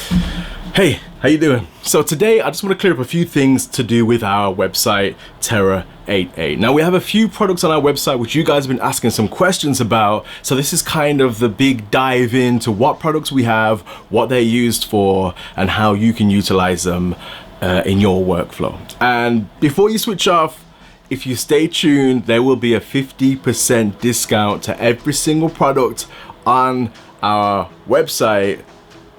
Hey, how you doing? So today I just want to clear up a few things to do with our website Terra 88. Now we have a few products on our website which you guys have been asking some questions about, so this is kind of the big dive into what products we have, what they're used for, and how you can utilize them in your workflow. And before you switch off, if you stay tuned, there will be a 50% discount to every single product on our website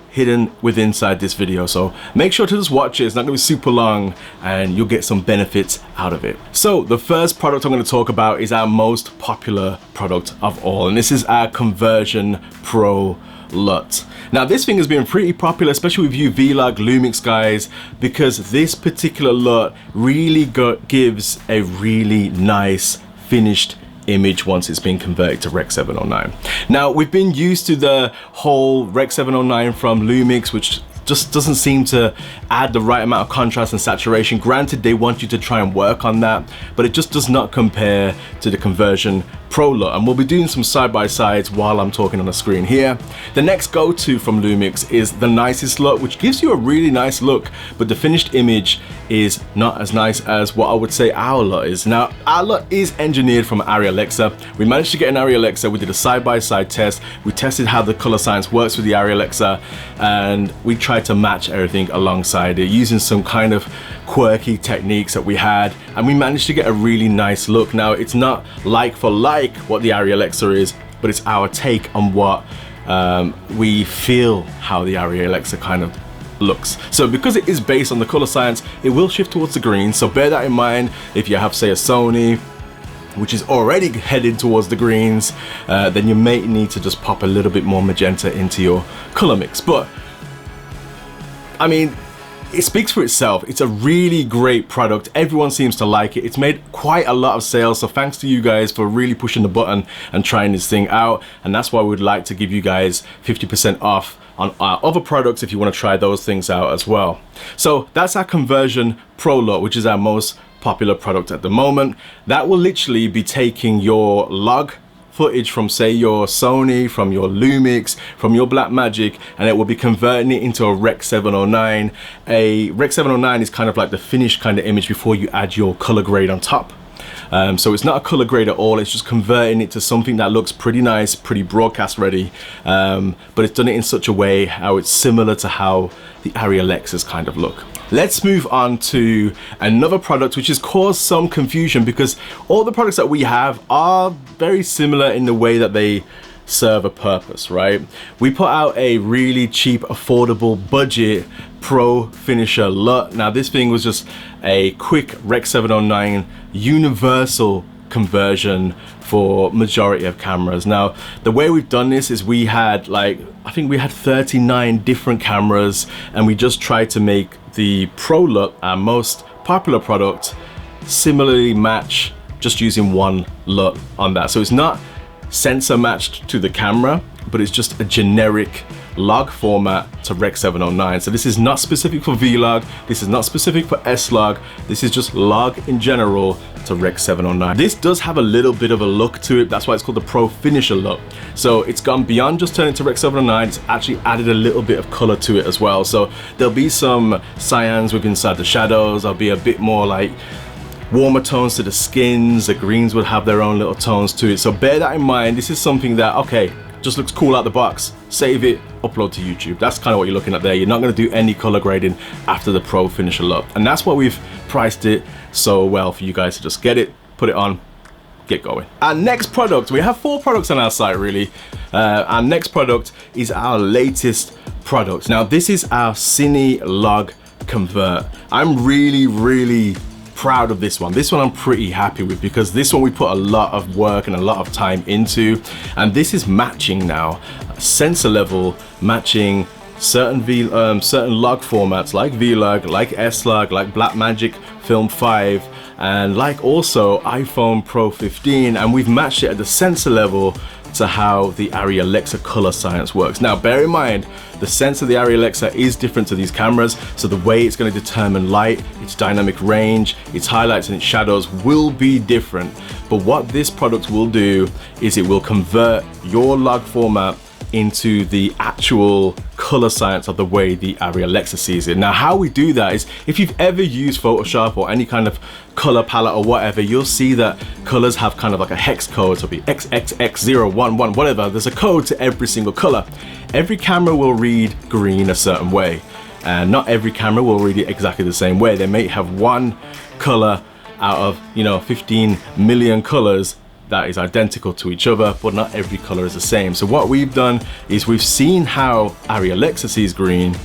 hidden inside this video, so make sure to just watch it. It's not going to be super long and you'll get some benefits out of it. So the first product I'm going to talk about is our most popular product of all, and this is our Conversion Pro LUT. Now this thing has been pretty popular, especially with you Vlog Lumix guys, because this particular LUT really gives a really nice finished image once it's been converted to Rec 709. Now we've been used to the whole Rec 709 from Lumix, which just doesn't seem to add the right amount of contrast and saturation. Granted, they want you to try and work on that, but it just does not compare to the Conversion Pro LUT, and we'll be doing some side-by-sides while I'm talking on the screen here. The next go-to from Lumix is the Nicest LUT, which gives you a really nice look, but the finished image is not as nice as what I would say our LUT is. Now, our LUT is engineered from ARRILOGC. We managed to get an ARRILOGC. We did a side-by-side test. We tested how the color science works with the ARRILOGC, and we tried to match everything alongside it using some kind of quirky techniques that we had, and we managed to get a really nice look. Now, it's not like for like what the ARRILOGC is, but it's our take on what we feel how the ARRILOGC kind of looks. So because it is based on the color science, it will shift towards the green, so bear that in mind. If you have, say, a Sony which is already headed towards the greens, then you may need to just pop a little bit more magenta into your color mix. But I mean, it speaks for itself. It's a really great product. Everyone seems to like it. It's made quite a lot of sales, so thanks to you guys for really pushing the button and trying this thing out. And that's why we'd like to give you guys 50% off on our other products if you want to try those things out as well. So that's our Conversion Pro LUT, which is our most popular product at the moment. That will literally be taking your log footage from, say, your Sony, from your Lumix, from your Blackmagic, and it will be converting it into a Rec 709. A Rec 709 is kind of like the finished kind of image before you add your color grade on top. So it's not a color grade at all, it's just converting it to something that looks pretty nice, pretty broadcast ready, but it's done it in such a way how it's similar to how the ARRILOGCs kind of look. Let's move on to another product which has caused some confusion, because all the products that we have are very similar in the way that they serve a purpose, right? We put out a really cheap, affordable, budget pro finisher LUT. Now this thing was just a quick Rec 709 universal conversion for majority of cameras. Now the way we've done this is we had, like, I think we had 39 different cameras, and we just tried to make the Pro LUT, our most popular product, similarly match just using one LUT on that. So it's not sensor matched to the camera, but it's just a generic log format to Rec 709. So this is not specific for Vlog, this is not specific for S-Log, this is just log in general to Rec 709. This does have a little bit of a look to it, that's why it's called the Pro Finisher LUT. So it's gone beyond just turning to Rec 709, it's actually added a little bit of color to it as well. So there'll be some cyans with inside the shadows, there'll be a bit more like warmer tones to the skins, the greens would have their own little tones to it. So bear that in mind. This is something that, okay, just looks cool out the box, save it, upload to YouTube. That's kind of what you're looking at there. You're not going to do any color grading after the Pro Finisher LUT, and that's why we've priced it so well for you guys to just get it, put it on, get going. Our next product, we have 4 products on our site really. Our next product is our latest product. Now this is our Cine Log Convert. I'm really proud of this one. This one I'm pretty happy with, because this one we put a lot of work and a lot of time into, and this is matching now, sensor level matching certain log formats like Vlog, like S-Log, like Blackmagic Film 5, and like also iPhone Pro 15, and we've matched it at the sensor level to how the ARRILOGC color science works. Now bear in mind, the sense of the ARRILOGC is different to these cameras, so the way it's going to determine light, its dynamic range, its highlights and its shadows will be different. But what this product will do is it will convert your log format into the actual color science of the way the ARRILOGC sees it. Now, how we do that is, if you've ever used Photoshop or any kind of color palette or whatever, you'll see that colors have kind of like a hex code, so it'll be XXX011, whatever. There's a code to every single color. Every camera will read green a certain way, and not every camera will read it exactly the same way. They may have one color out of, you know, 15 million colors that is identical to each other, but not every color is the same. So what we've done is we've seen how ARRILOGC sees green,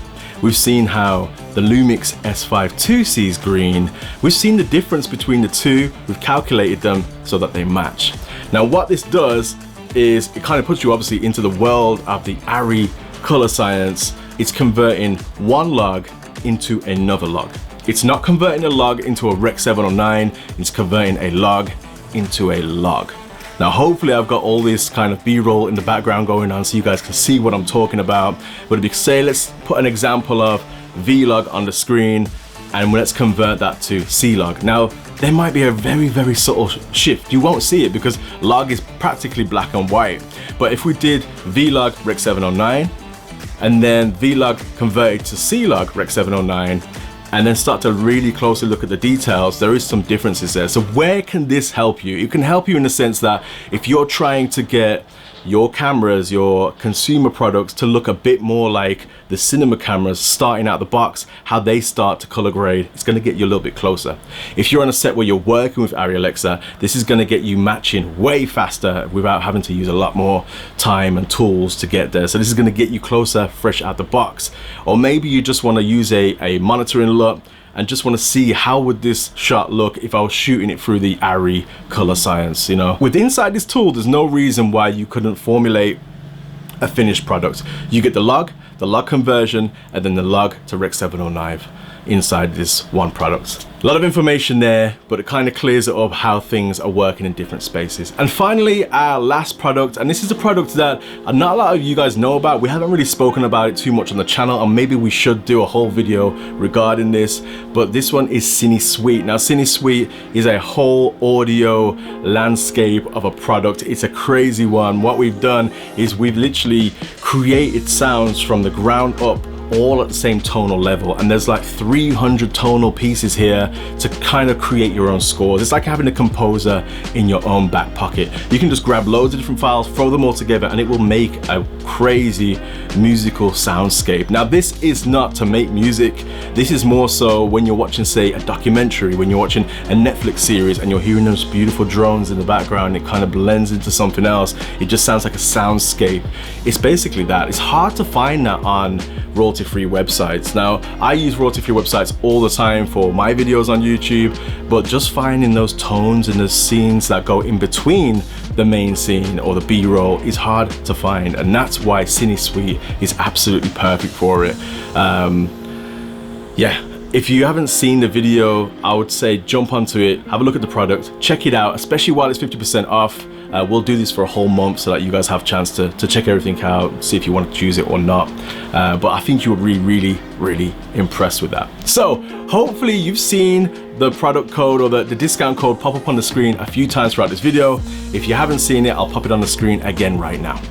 we've seen how the Lumix S5 II sees green, we've seen the difference between the two, we've calculated them so that they match. Now what this does is it kind of puts you obviously into the world of the ARRI color science. It's converting one log into another log. It's not converting a log into a Rec 709, it's converting a log into a log. Now hopefully I've got all this kind of b-roll in the background going on so you guys can see what I'm talking about. But if you say, let's put an example of vlog on the screen and let's convert that to c-log. Now there might be a very subtle shift. You won't see it because log is practically black and white. But if we did vlog Rec 709 and then vlog converted to c-log Rec 709, and then start to really closely look at the details, there is some differences there. So where can this help you? It can help you in the sense that if you're trying to get your cameras, your consumer products to look a bit more like the cinema cameras starting out the box, how they start to color grade, it's gonna get you a little bit closer. If you're on a set where you're working with ARRILOGC, this is gonna get you matching way faster without having to use a lot more time and tools to get there. So this is gonna get you closer, fresh out the box. Or maybe you just wanna use a monitoring LUT and just want to see how would this shot look if I was shooting it through the ARRI color science, you know. With inside this tool, there's no reason why you couldn't formulate a finished product. You get the log conversion, and then the log to Rec 709 inside this one product. A lot of information there, but it kind of clears it up how things are working in different spaces. And finally, our last product, and this is a product that not a lot of you guys know about. We haven't really spoken about it too much on the channel, and maybe we should do a whole video regarding this, but this one is Cine Suite. Now, Cine Suite is a whole audio landscape of a product. It's a crazy one. What we've done is we've literally created sounds from the ground up, all at the same tonal level, and there's like 300 tonal pieces here to kind of create your own scores. It's like having a composer in your own back pocket. You can just grab loads of different files, throw them all together, and it will make a crazy musical soundscape. Now, this is not to make music. This is more so when you're watching, say, a documentary, when you're watching a Netflix series and you're hearing those beautiful drones in the background, it kind of blends into something else. It just sounds like a soundscape. It's basically that. It's hard to find that on royalty-free websites. Now, I use royalty-free websites all the time for my videos on YouTube, but just finding those tones and the scenes that go in between the main scene or the B-roll is hard to find, and that's why Cine Suite is absolutely perfect for it. Yeah, if you haven't seen the video, I would say jump onto it, have a look at the product, check it out, especially while it's 50% off. We'll do this for a whole month so that you guys have a chance to check everything out, see if you want to choose it or not. But I think you'll be really impressed with that. So hopefully you've seen the product code or the discount code pop up on the screen a few times throughout this video. If you haven't seen it, I'll pop it on the screen again right now.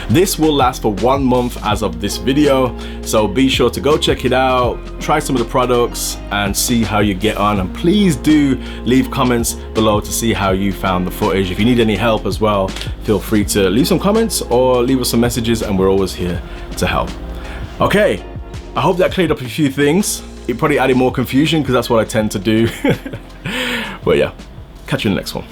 This will last for 1 month as of this video, so be sure to go check it out, try some of the products and see how you get on, and please do leave comments below to see how you found the footage. If you need any help as well, feel free to leave some comments or leave us some messages, and we're always here to help. Okay, I hope that cleared up a few things. It probably added more confusion because that's what I tend to do. But yeah, catch you in the next one.